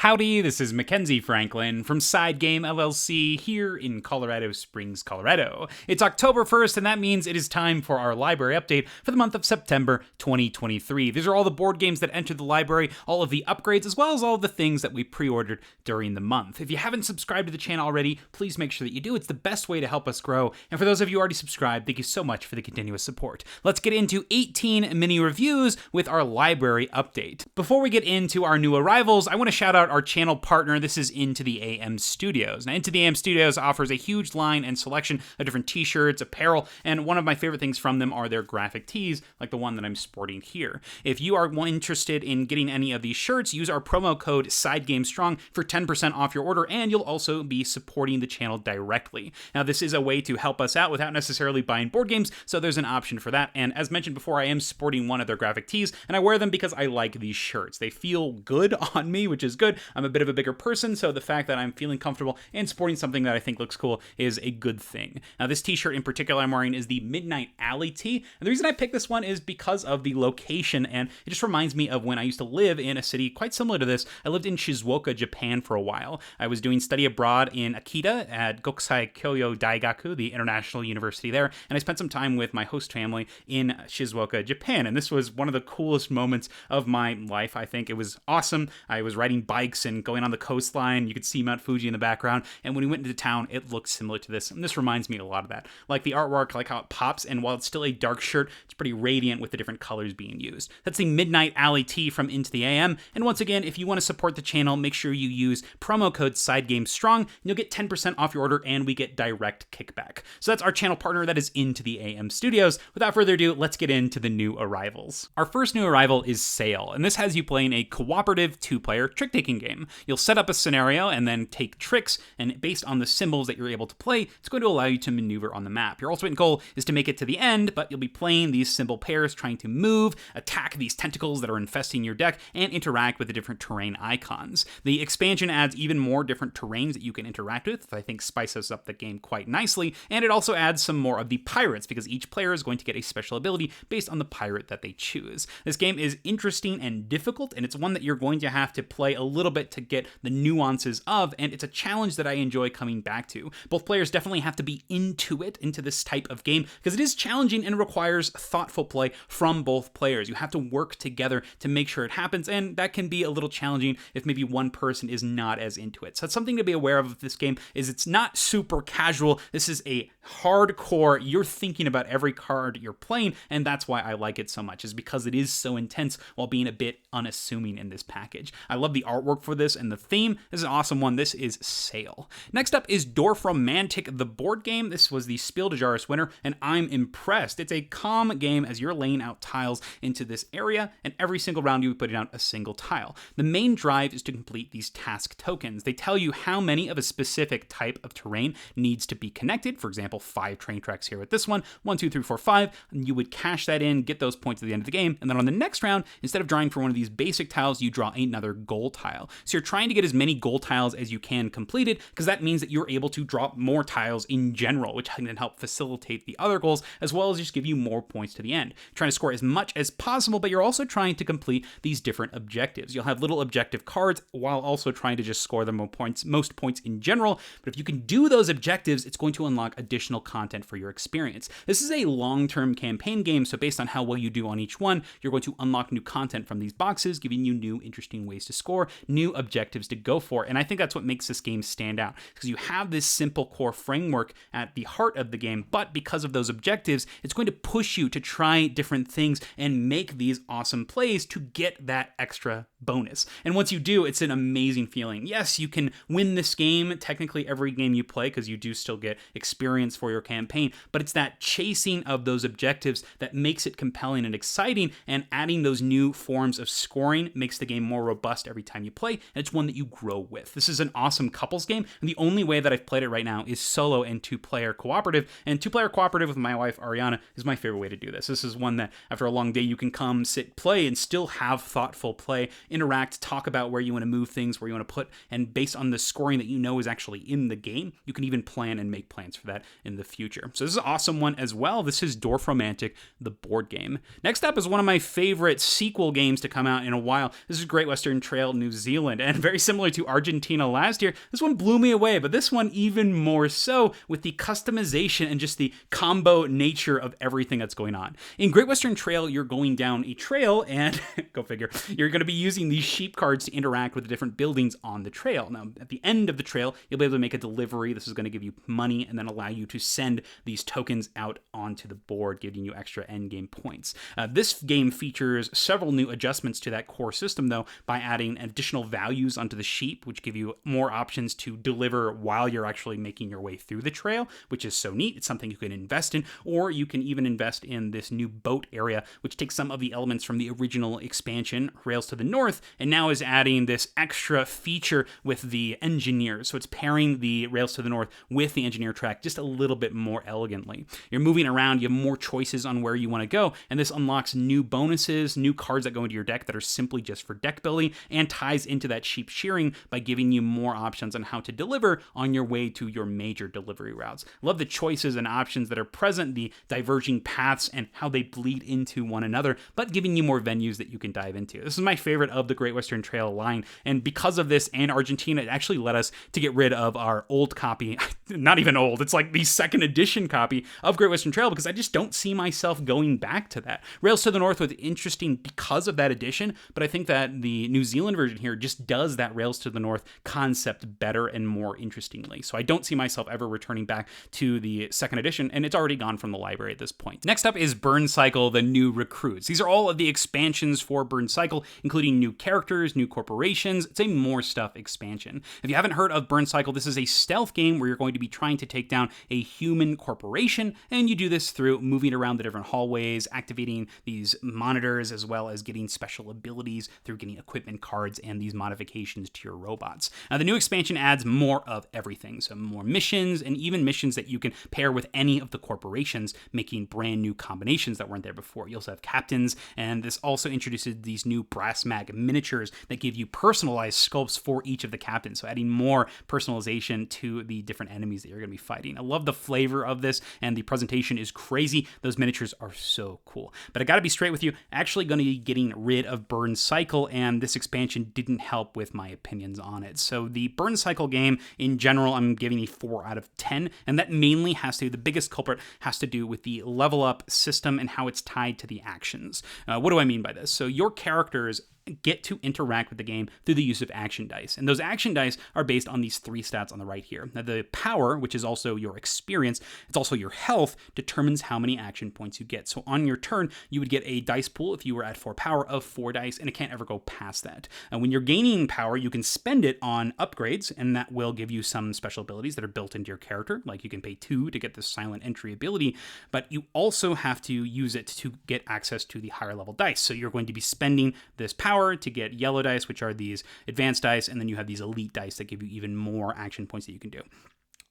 Howdy, this is Mackenzie Franklin from SideGame LLC here in Colorado Springs, Colorado. It's October 1st, and that means it is time for our library update for the month of September 2023. These are all the board games that entered the library, all of the upgrades, as well as all of the things that we pre-ordered during the month. If you haven't subscribed to the channel already, please make sure that you do. It's the best way to help us grow. And for those of you already subscribed, thank you so much for the continuous support. Let's get into 18 mini reviews with our library update. Before we get into our new arrivals, I want to shout out our channel partner. This is Into the AM Studios. Now, Into the AM Studios offers a huge line and selection of different t-shirts, apparel, and one of my favorite things from them are their graphic tees, like the one that I'm sporting here. If you are interested in getting any of these shirts, use our promo code SideGame Strong for 10% off your order, and you'll also be supporting the channel directly. Now, this is a way to help us out without necessarily buying board games, so there's an option for that. And as mentioned before, I am sporting one of their graphic tees, and I wear them because I like these shirts. They feel good on me, which is good. I'm a bit of a bigger person, so the fact that I'm feeling comfortable and sporting something that I think looks cool is a good thing. Now, this t-shirt in particular I'm wearing is the Midnight Alley tee, and the reason I picked this one is because of the location, and it just reminds me of when I used to live in a city quite similar to this. I lived in Shizuoka, Japan for a while. I was doing study abroad in Akita at Gokusai Kyoyo Daigaku, the international university there, and I spent some time with my host family in Shizuoka, Japan, and this was one of the coolest moments of my life. I think it was awesome. I was riding bikes and going on the coastline. You could see Mount Fuji in the background, and when we went into town, it looked similar to this, and this reminds me a lot of that. Like the artwork, like how it pops, and while it's still a dark shirt, it's pretty radiant with the different colors being used. That's the Midnight Alley tee from Into the AM, and once again, if you want to support the channel, make sure you use promo code SideGame Strong, and you'll get 10% off your order, and we get direct kickback. So that's our channel partner, that is Into the AM Studios. Without further ado, let's get into the new arrivals. Our first new arrival is Sail, and this has you playing a cooperative two-player trick-taking game. You'll set up a scenario and then take tricks, and based on the symbols that you're able to play, it's going to allow you to maneuver on the map. Your ultimate goal is to make it to the end, but you'll be playing these symbol pairs, trying to move, attack these tentacles that are infesting your deck, and interact with the different terrain icons. The expansion adds even more different terrains that you can interact with, I think spices up the game quite nicely, and it also adds some more of the pirates, because each player is going to get a special ability based on the pirate that they choose. This game is interesting and difficult, and it's one that you're going to have to play a little bit to get the nuances of, and it's a challenge that I enjoy coming back to. Both players definitely have to be into this type of game, because it is challenging and requires thoughtful play from both players. You have to work together to make sure it happens, and that can be a little challenging if maybe one person is not as into it. So it's something to be aware of this game, is it's not super casual. This is a hardcore, you're thinking about every card you're playing, and that's why I like it so much, is because it is so intense while being a bit unassuming in this package. I love the artwork for this, and the theme is an awesome one. This is Sail. Next up is Dorfromantik, the board game. This was the Spiel des Jahres winner, and I'm impressed. It's a calm game as you're laying out tiles into this area, and every single round you put out a single tile. The main drive is to complete these task tokens. They tell you how many of a specific type of terrain needs to be connected. For example, 5 train tracks here with this one, 1, 2, 3, 4, 5, and you would cash that in, get those points at the end of the game, and then on the next round, instead of drawing for one of these basic tiles, you draw another goal tile. So you're trying to get as many goal tiles as you can completed, because that means that you're able to drop more tiles in general, which can help facilitate the other goals, as well as just give you more points to the end. You're trying to score as much as possible, but you're also trying to complete these different objectives. You'll have little objective cards while also trying to just score the most points in general, but if you can do those objectives, it's going to unlock additional content for your experience. This is a long-term campaign game, so based on how well you do on each one, you're going to unlock new content from these boxes, giving you new interesting ways to score, new objectives to go for, and I think that's what makes this game stand out, because you have this simple core framework at the heart of the game, but because of those objectives, it's going to push you to try different things and make these awesome plays to get that extra bonus. And once you do, it's an amazing feeling. Yes, you can win this game, technically every game you play, because you do still get experience for your campaign, but it's that chasing of those objectives that makes it compelling and exciting, and adding those new forms of scoring makes the game more robust every time you play, and it's one that you grow with. This is an awesome couples game, and the only way that I've played it right now is solo and 2-player cooperative, and 2-player cooperative with my wife Ariana is my favorite way to do this. This is one that after a long day you can come, sit, play, and still have thoughtful play, interact, talk about where you want to move things, where you want to put, and based on the scoring that you know is actually in the game, you can even plan and make plans for that in the future. So this is an awesome one as well. This is Dorfromantik, the board game. Next up is one of my favorite sequel games to come out in a while. This is Great Western Trail New Zealand, and very similar to Argentina last year, this one blew me away, but this one even more so with the customization and just the combo nature of everything that's going on. In Great Western Trail, you're going down a trail, and go figure, you're going to be using these sheep cards to interact with the different buildings on the trail. Now, at the end of the trail, you'll be able to make a delivery. This is going to give you money and then allow you to send these tokens out onto the board, giving you extra endgame points. This game features several new adjustments to that core system, though, by adding additional values onto the sheep, which give you more options to deliver while you're actually making your way through the trail, which is so neat. It's something you can invest in, or you can even invest in this new boat area, which takes some of the elements from the original expansion, Rails to the North, and now is adding this extra feature with the engineers. So it's pairing the Rails to the North with the engineer track just a little bit more elegantly. You're moving around, you have more choices on where you want to go, and this unlocks new bonuses, new cards that go into your deck that are simply just for deck building, and ties into that sheep shearing by giving you more options on how to deliver on your way to your major delivery routes. Love the choices and options that are present, the diverging paths and how they bleed into one another, but giving you more venues that you can dive into. This is my favorite of the Great Western Trail line, and because of this and Argentina, it actually led us to get rid of our old copy, not even old, it's like the second edition copy of Great Western Trail, because I just don't see myself going back to that. Rails to the North was interesting because of that edition, but I think that the New Zealand version here just does that Rails to the North concept better and more interestingly. So I don't see myself ever returning back to the second edition, and it's already gone from the library at this point. Next up is Burncycle, the new recruits. These are all of the expansions for Burncycle, including new characters, new corporations. It's a more stuff expansion. If you haven't heard of Burncycle, this is a stealth game where you're going to be trying to take down a human corporation, and you do this through moving around the different hallways, activating these monitors, as well as getting special abilities through getting equipment cards and these modifications to your robots. Now, the new expansion adds more of everything, so more missions, and even missions that you can pair with any of the corporations, making brand new combinations that weren't there before. You also have captains, and this also introduces these new brass mag miniatures that give you personalized sculpts for each of the captains, so adding more personalization to the different enemies that you're going to be fighting. I love the flavor of this, and the presentation is crazy. Those miniatures are so cool. But I gotta be straight with you, actually going to be getting rid of Burncycle, and this expansion didn't help with my opinions on it. So the Burncycle game in general, I'm giving a 4 out of 10, and that mainly has to, the biggest culprit has to do with the level up system and how it's tied to the actions. What do I mean by this? So your characters get to interact with the game through the use of action dice. And those action dice are based on these 3 stats on the right here. Now, the power, which is also your experience, it's also your health, determines how many action points you get. So on your turn, you would get a dice pool if you were at 4 power of 4 dice, and it can't ever go past that. And when you're gaining power, you can spend it on upgrades, and that will give you some special abilities that are built into your character, like you can pay 2 to get this silent entry ability, but you also have to use it to get access to the higher level dice. So you're going to be spending this power to get yellow dice, which are these advanced dice, and then you have these elite dice that give you even more action points that you can do.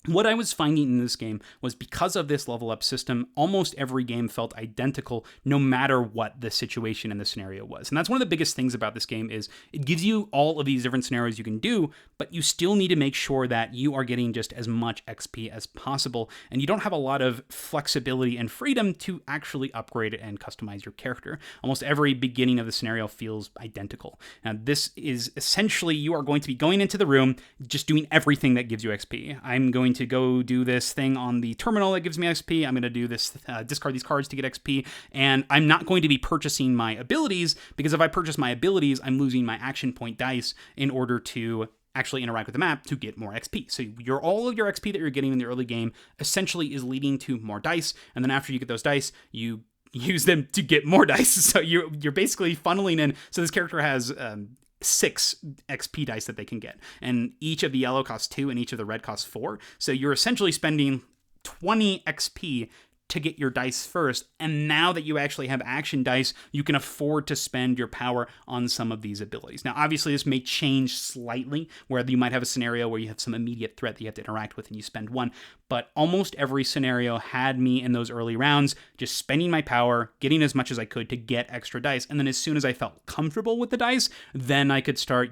What I was finding in this game was because of this level up system, almost every game felt identical no matter what the situation and the scenario was. And that's one of the biggest things about this game is it gives you all of these different scenarios you can do, but you still need to make sure that you are getting just as much XP as possible, and you don't have a lot of flexibility and freedom to actually upgrade it and customize your character. Almost every beginning of the scenario feels identical. Now, this is essentially you are going to be going into the room, just doing everything that gives you XP. I'm going to go do this thing on the terminal that gives me XP. I'm going to do this, discard these cards to get XP, and I'm not going to be purchasing my abilities, because if I purchase my abilities, I'm losing my action point dice in order to actually interact with the map to get more XP. So all of your XP that you're getting in the early game essentially is leading to more dice, and then after you get those dice, you use them to get more dice. So you're basically funneling in. So this character has 6 XP dice that they can get, and each of the yellow costs 2 and each of the red costs 4. So you're essentially spending 20 XP to get your dice first, and now that you actually have action dice, you can afford to spend your power on some of these abilities. Now, obviously, this may change slightly, where you might have a scenario where you have some immediate threat that you have to interact with and you spend 1, but almost every scenario had me in those early rounds just spending my power, getting as much as I could to get extra dice, and then as soon as I felt comfortable with the dice, then I could start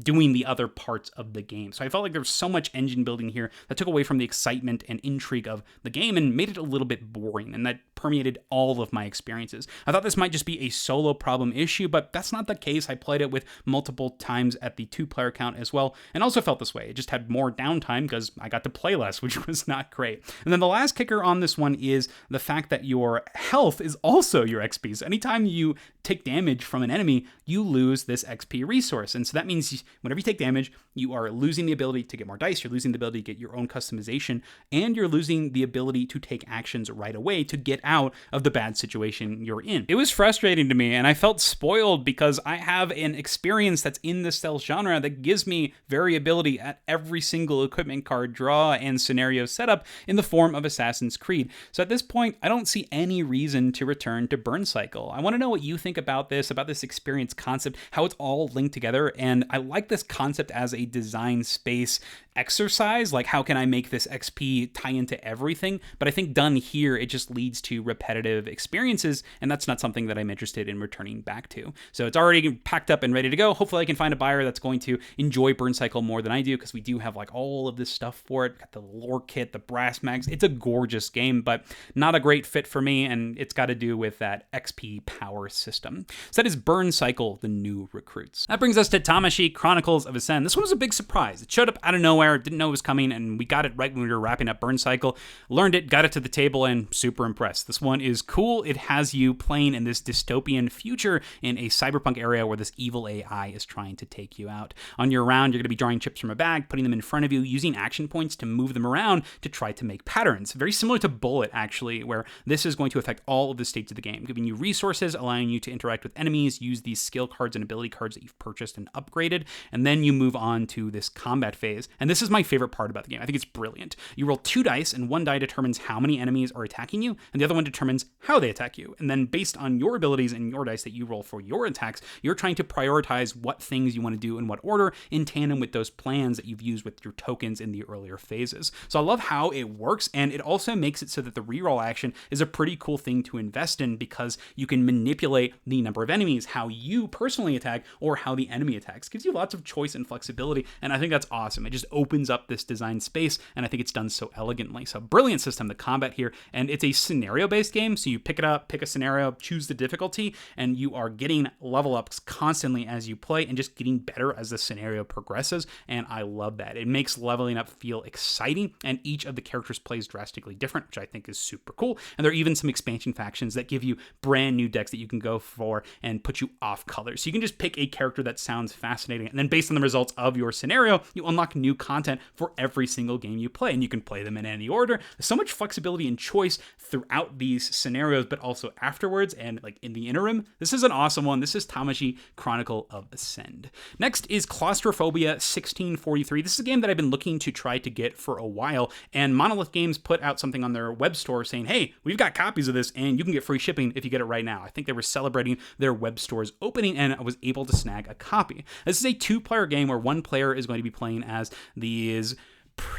doing the other parts of the game. So I felt like there was so much engine building here that took away from the excitement and intrigue of the game and made it a little bit boring, and that permeated all of my experiences. I thought this might just be a solo problem issue, but that's not the case. I played it with multiple times at the 2-player count as well, and also felt this way. It just had more downtime because I got to play less, which was not great. And then the last kicker on this one is the fact that your health is also your XP. So anytime you take damage from an enemy, you lose this XP resource. And so that means whenever you take damage, you are losing the ability to get more dice, you're losing the ability to get your own customization, and you're losing the ability to take actions right away to get out of the bad situation you're in. It was frustrating to me, and I felt spoiled because I have an experience that's in the stealth genre that gives me variability at every single equipment card draw and scenario setup in the form of Assassin's Creed. So at this point, I don't see any reason to return to Burncycle. I want to know what you think about this experience concept, how it's all linked together, and I like this concept as a design space exercise, like how can I make this XP tie into everything? But I think done here, it just leads to repetitive experiences, and that's not something that I'm interested in returning back to. So it's already packed up and ready to go. Hopefully I can find a buyer that's going to enjoy Burncycle more than I do, because we do have like all of this stuff for it. Got the lore kit, the brass mags. It's a gorgeous game, but not a great fit for me, and it's got to do with that XP power system. So that is Burncycle, the new recruits. That brings us to Tamashii, Chronicles of Ascend. This one was a big surprise. It showed up out of nowhere, didn't know it was coming, and we got it right when we were wrapping up Burncycle. Learned it, got it to the table, and super impressed. This one is cool. It has you playing in this dystopian future in a cyberpunk area where this evil AI is trying to take you out. On your round, you're going to be drawing chips from a bag, putting them in front of you, using action points to move them around to try to make patterns. Very similar to Bullet, actually, where this is going to affect all of the states of the game, giving you resources, allowing you to interact with enemies, use these skill cards and ability cards that you've purchased and upgraded, and then you move on to this combat phase. And this is my favorite part about the game. I think it's brilliant. You roll 2 dice, and one die determines how many enemies are attacking you, and the other one determines how they attack you. And then based on your abilities and your dice that you roll for your attacks, you're trying to prioritize what things you want to do in what order in tandem with those plans that you've used with your tokens in the earlier phases. So I love how it works, and it also makes it so that the reroll action is a pretty cool thing to invest in, because you can manipulate the number of enemies, how you personally attack, or how the enemy attacks. Gives you lots of choice and flexibility, and I think that's awesome. It just opens up this design space, and I think it's done so elegantly. So brilliant system, the combat here, and it's a scenario-based game, so you pick it up, pick a scenario, choose the difficulty, and you are getting level ups constantly as you play and just getting better as the scenario progresses, and I love that. It makes leveling up feel exciting, and each of the characters plays drastically different, which I think is super cool. And there are even some expansion factions that give you brand new decks that you can go for and put you off color. So you can just pick a character that sounds fascinating, and then based on the results of your scenario, you unlock new content for every single game you play, and you can play them in any order. There's so much flexibility and choice throughout these scenarios, but also afterwards and like in the interim. This is an awesome one. This is Tamashii, Chronicle of Ascend. Next is Claustrophobia 1643. This is a game that I've been looking to try to get for a while, and Monolith Games put out something on their web store saying, hey, we've got copies of this and you can get free shipping if you get it right now. I think they were celebrating their web store's opening, and I was able to snag a copy. This is a 2-player game where one player is going to be playing as these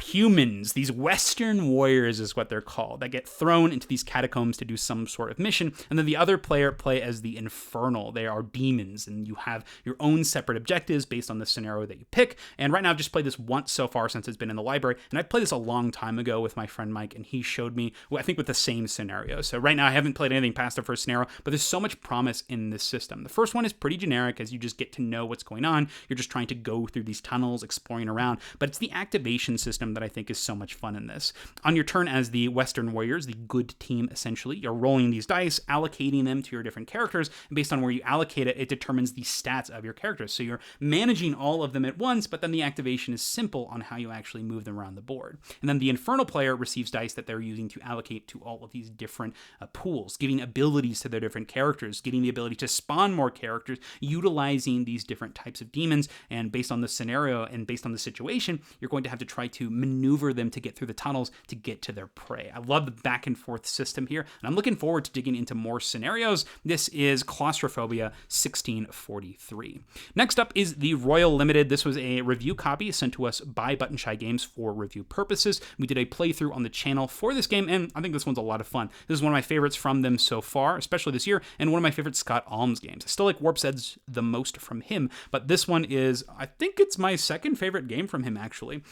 humans, these Western warriors is what they're called, that get thrown into these catacombs to do some sort of mission, and then the other player play as the Infernal. They are demons, and you have your own separate objectives based on the scenario that you pick. And right now I've just played this once so far since it's been in the library, and I played this a long time ago with my friend Mike, and he showed me, well, I think with the same scenario. So right now I haven't played anything past the first scenario, but there's so much promise in this system. The first one is pretty generic, as you just get to know what's going on. You're just trying to go through these tunnels, exploring around, but it's the activation system that I think is so much fun in this. On your turn as the Western Warriors, the good team essentially, you're rolling these dice, allocating them to your different characters, and based on where you allocate it, it determines the stats of your characters. So you're managing all of them at once, but then the activation is simple on how you actually move them around the board. And then the Infernal player receives dice that they're using to allocate to all of these different pools, giving abilities to their different characters, getting the ability to spawn more characters, utilizing these different types of demons, and based on the scenario and based on the situation, you're going to have to try to to maneuver them to get through the tunnels to get to their prey. I love the back and forth system here, and I'm looking forward to digging into more scenarios. This is Claustrophobia 1643. Next up is the Royal Limited. This was a review copy sent to us by Buttonshai Games for review purposes. We did a playthrough on the channel for this game, and I think this one's a lot of fun. This is one of my favorites from them so far, especially this year, and one of my favorite Scott Alms games. I still like Warp's Edge the most from him, but this one is, I think it's my second favorite game from him, actually.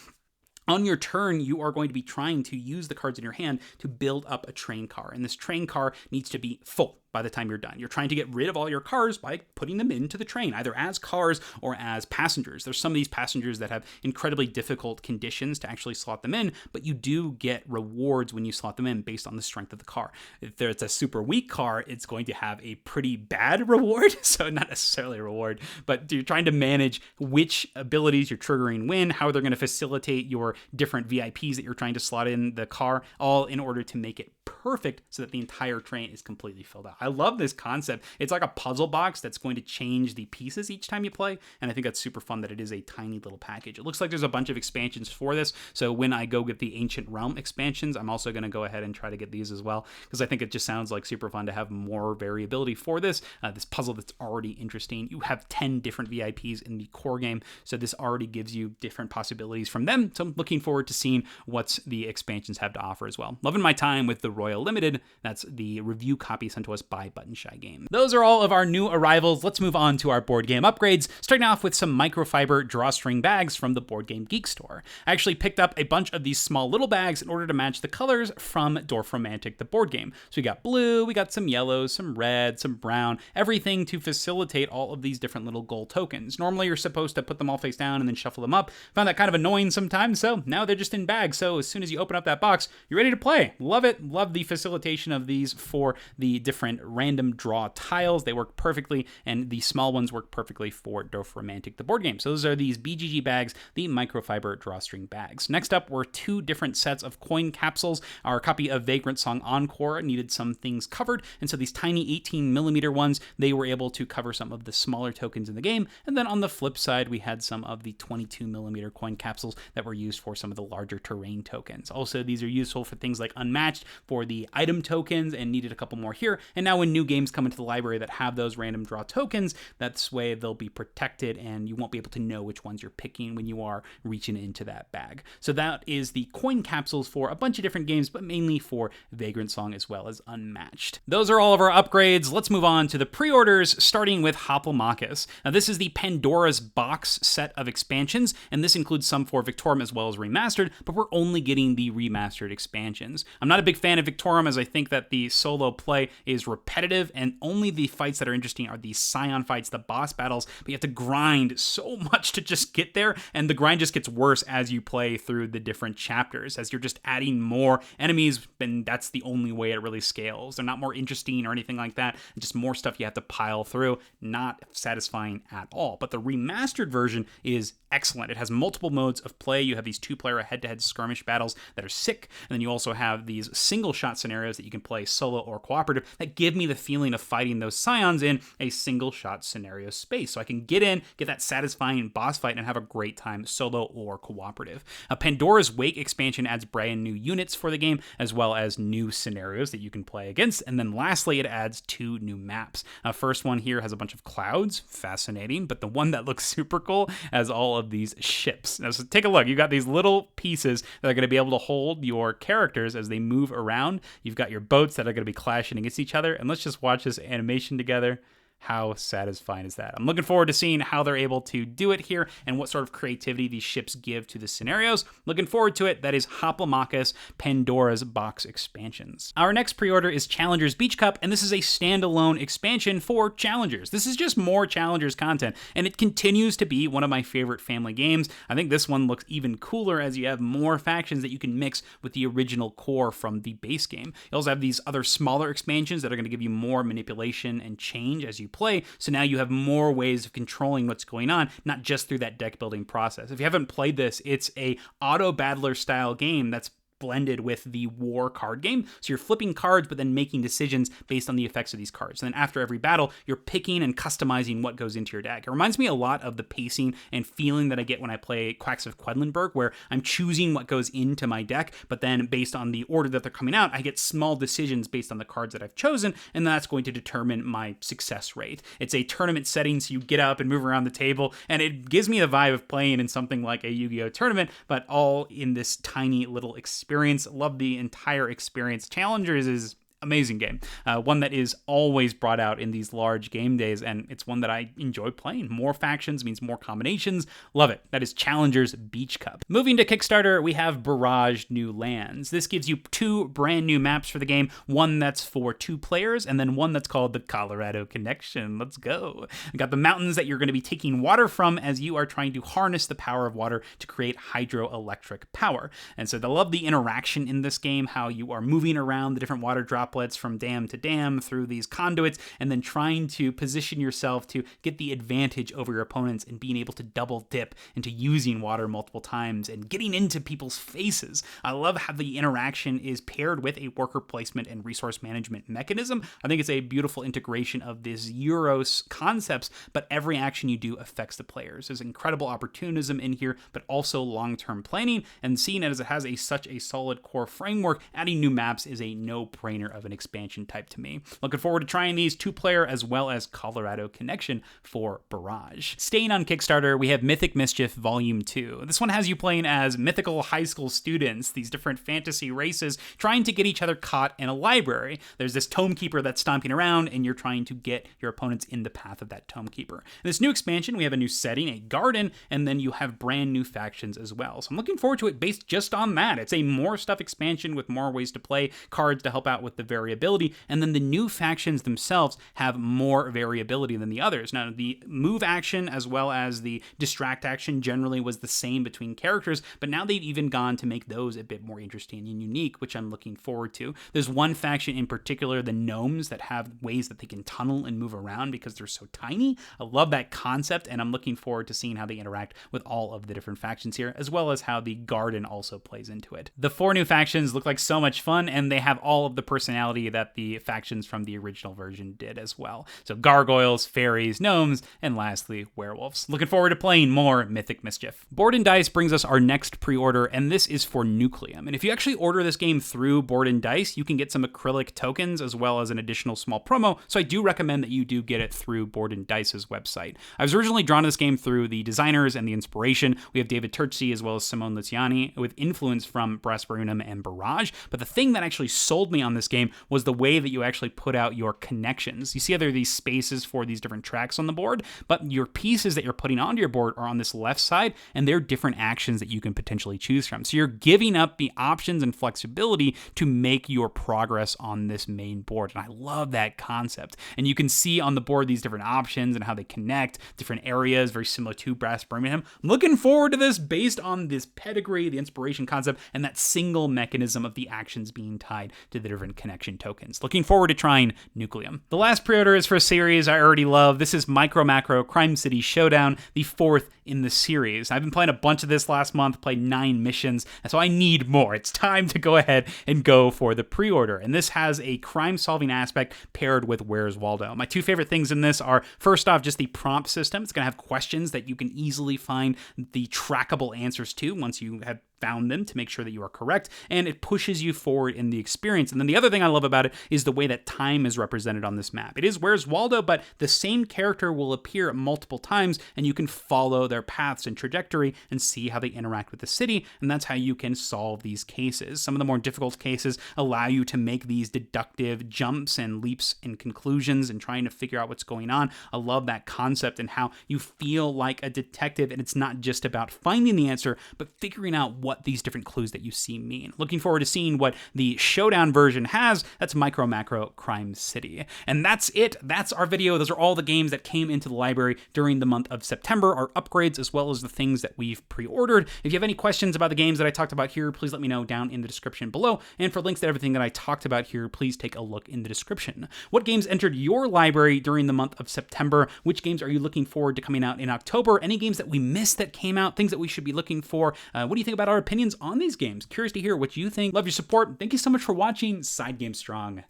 On your turn, you are going to be trying to use the cards in your hand to build up a train car, and this train car needs to be full by the time you're done. You're trying to get rid of all your cars by putting them into the train, either as cars or as passengers. There's some of these passengers that have incredibly difficult conditions to actually slot them in, but you do get rewards when you slot them in based on the strength of the car. If it's a super weak car, it's going to have a pretty bad reward, so not necessarily a reward, but you're trying to manage which abilities you're triggering when, how they're going to facilitate your different VIPs that you're trying to slot in the car, all in order to make it perfect so that the entire train is completely filled out. I love this concept. It's like a puzzle box that's going to change the pieces each time you play, and I think that's super fun that it is a tiny little package. It looks like there's a bunch of expansions for this, so when I go get the Ancient Realm expansions, I'm also going to go ahead and try to get these as well, because I think it just sounds like super fun to have more variability for this. This puzzle that's already interesting. You have 10 different VIPs in the core game, so this already gives you different possibilities from them, so I'm looking forward to seeing what the expansions have to offer as well. Loving my time with the Royal Limited. That's the review copy sent to us by Buttonshai Games. Those are all of our new arrivals. Let's move on to our board game upgrades, starting off with some microfiber drawstring bags from the Board Game Geek store. I actually picked up a bunch of these small little bags in order to match the colors from Dorfromantik, the board game. So we got blue, we got some yellows, some red, some brown, everything to facilitate all of these different little gold tokens. Normally you're supposed to put them all face down and then shuffle them up. Found that kind of annoying sometimes, so now they're just in bags. So as soon as you open up that box, you're ready to play. Love it. Love the facilitation of these for the different random draw tiles. They work perfectly, and the small ones work perfectly for Dorfromantik, the board game. So those are these BGG bags, the microfiber drawstring bags. Next up were two different sets of coin capsules. Our copy of Vagrant Song Encore needed some things covered, and so these tiny 18mm ones, they were able to cover some of the smaller tokens in the game. And then on the flip side, we had some of the 22mm coin capsules that were used for some of the larger terrain tokens. Also, these are useful for things like Unmatched for the item tokens, and needed a couple more here. And now when new games come into the library that have those random draw tokens, that's way they'll be protected and you won't be able to know which ones you're picking when you are reaching into that bag. So that is the coin capsules for a bunch of different games, but mainly for Vagrant Song as well as Unmatched. Those are all of our upgrades. Let's move on to the pre-orders, starting with Hoplomachus. Now this is the Pandora's box set of expansions, and this includes some for Victorum as well as Remastered, but we're only getting the Remastered expansions. I'm not a big fan of Victorum, as I think that the solo play is repetitive, and only the fights that are interesting are the Scion fights, the boss battles, but you have to grind so much to just get there, and the grind just gets worse as you play through the different chapters, as you're just adding more enemies, and that's the only way it really scales. They're not more interesting or anything like that, just more stuff you have to pile through. Not satisfying at all. But the Remastered version is excellent. It has multiple modes of play. You have these two-player head-to-head skirmish battles that are sick, and then you also have these single-shot scenarios that you can play solo or cooperative that give me the feeling of fighting those Scions in a single-shot scenario space. So I can get in, get that satisfying boss fight, and have a great time solo or cooperative. Pandora's Wake expansion adds brand new units for the game, as well as new scenarios that you can play against. And then lastly, it adds 2 new maps. First one here has a bunch of clouds, fascinating, but the one that looks super cool has all of these ships. Now, so take a look. You've got these little pieces that are going to be able to hold your characters as they move around. You've got your boats that are going to be clashing against each other, and let's just watch this animation together. How satisfying is that? I'm looking forward to seeing how they're able to do it here and what sort of creativity these ships give to the scenarios. Looking forward to it. That is Hoplomachus, Pandora's box expansions. Our next pre-order is Challengers Beach Cup, and this is a standalone expansion for Challengers. This is just more Challengers content, and it continues to be one of my favorite family games. I think this one looks even cooler as you have more factions that you can mix with the original core from the base game. You also have these other smaller expansions that are going to give you more manipulation and change as you play, so now you have more ways of controlling what's going on, not just through that deck building process. If you haven't played this, it's a auto battler style game that's blended with the war card game. So you're flipping cards, but then making decisions based on the effects of these cards. And then after every battle, you're picking and customizing what goes into your deck. It reminds me a lot of the pacing and feeling that I get when I play Quacks of Quedlinburg, where I'm choosing what goes into my deck, but then based on the order that they're coming out, I get small decisions based on the cards that I've chosen, and that's going to determine my success rate. It's a tournament setting, so you get up and move around the table, and it gives me the vibe of playing in something like a Yu-Gi-Oh! Tournament, but all in this tiny little experience. Love the entire experience. Challengers is amazing game. One that is always brought out in these large game days, and it's one that I enjoy playing. More factions means more combinations. Love it. That is Challengers Beach Cup. Moving to Kickstarter, we have Barrage New Lands. This gives you 2 brand new maps for the game, one that's for 2 players, and then one that's called the Colorado Connection. Let's go. We got the mountains that you're going to be taking water from as you are trying to harness the power of water to create hydroelectric power. And so I love the interaction in this game, how you are moving around the different water droplets from dam to dam through these conduits, and then trying to position yourself to get the advantage over your opponents and being able to double dip into using water multiple times and getting into people's faces. I love how the interaction is paired with a worker placement and resource management mechanism. I think it's a beautiful integration of these Euros concepts, but every action you do affects the players. There's incredible opportunism in here, but also long-term planning, and seeing it as it has such a solid core framework, adding new maps is a no-brainer of an expansion type to me. Looking forward to trying these 2-player as well as Colorado Connection for Barrage. Staying on Kickstarter, we have Mythic Mischief Volume 2. This one has you playing as mythical high school students, these different fantasy races, trying to get each other caught in a library. There's this tome keeper that's stomping around, and you're trying to get your opponents in the path of that tome keeper. In this new expansion, we have a new setting, a garden, and then you have brand new factions as well. So I'm looking forward to it based just on that. It's a more stuff expansion with more ways to play, cards to help out with the variability, and then the new factions themselves have more variability than the others. Now, the move action as well as the distract action generally was the same between characters, but now they've even gone to make those a bit more interesting and unique, which I'm looking forward to. There's one faction in particular, the gnomes, that have ways that they can tunnel and move around because they're so tiny. I love that concept, and I'm looking forward to seeing how they interact with all of the different factions here, as well as how the garden also plays into it. The 4 new factions look like so much fun, and they have all of the personality that the factions from the original version did as well. So gargoyles, fairies, gnomes, and lastly, werewolves. Looking forward to playing more Mythic Mischief. Board and Dice brings us our next pre-order, and this is for Nucleum. And if you actually order this game through Board and Dice, you can get some acrylic tokens as well as an additional small promo, so I do recommend that you do get it through Board and Dice's website. I was originally drawn to this game through the designers and the inspiration. We have David Turczi as well as Simone Luciani with influence from Brasperinum and Barrage, but the thing that actually sold me on this game was the way that you actually put out your connections. You see how there are these spaces for these different tracks on the board, but your pieces that you're putting onto your board are on this left side, and they're different actions that you can potentially choose from. So you're giving up the options and flexibility to make your progress on this main board, and I love that concept. And you can see on the board these different options and how they connect, different areas, very similar to Brass Birmingham. I'm looking forward to this based on this pedigree, the inspiration concept, and that single mechanism of the actions being tied to the different connection tokens. Looking forward to trying Nucleum. The last pre-order is for a series I already love. This is Micro Macro Crime City Showdown, the 4th in the series. I've been playing a bunch of this last month, played 9 missions, and so I need more. It's time to go ahead and go for the pre-order. And this has a crime-solving aspect paired with Where's Waldo. My 2 favorite things in this are, first off, just the prompt system. It's going to have questions that you can easily find the trackable answers to once you have found them to make sure that you are correct, and it pushes you forward in the experience. And then the other thing I love about it is the way that time is represented on this map. It is Where's Waldo, but the same character will appear multiple times, and you can follow their paths and trajectory and see how they interact with the city, and that's how you can solve these cases. Some of the more difficult cases allow you to make these deductive jumps and leaps and conclusions and trying to figure out what's going on. I love that concept and how you feel like a detective, and it's not just about finding the answer, but figuring out what these different clues that you see mean. Looking forward to seeing what the Showdown version has has. That's Micro Macro Crime City. And that's it. That's our video. Those are all the games that came into the library during the month of September, our upgrades, as well as the things that we've pre-ordered. If you have any questions about the games that I talked about here, please let me know down in the description below. And for links to everything that I talked about here, please take a look in the description. What games entered your library during the month of September? Which games are you looking forward to coming out in October? Any games that we missed that came out? Things that we should be looking for? What do you think about our opinions on these games? Curious to hear what you think. Love your support. Thank you so much for watching SideGame Strong.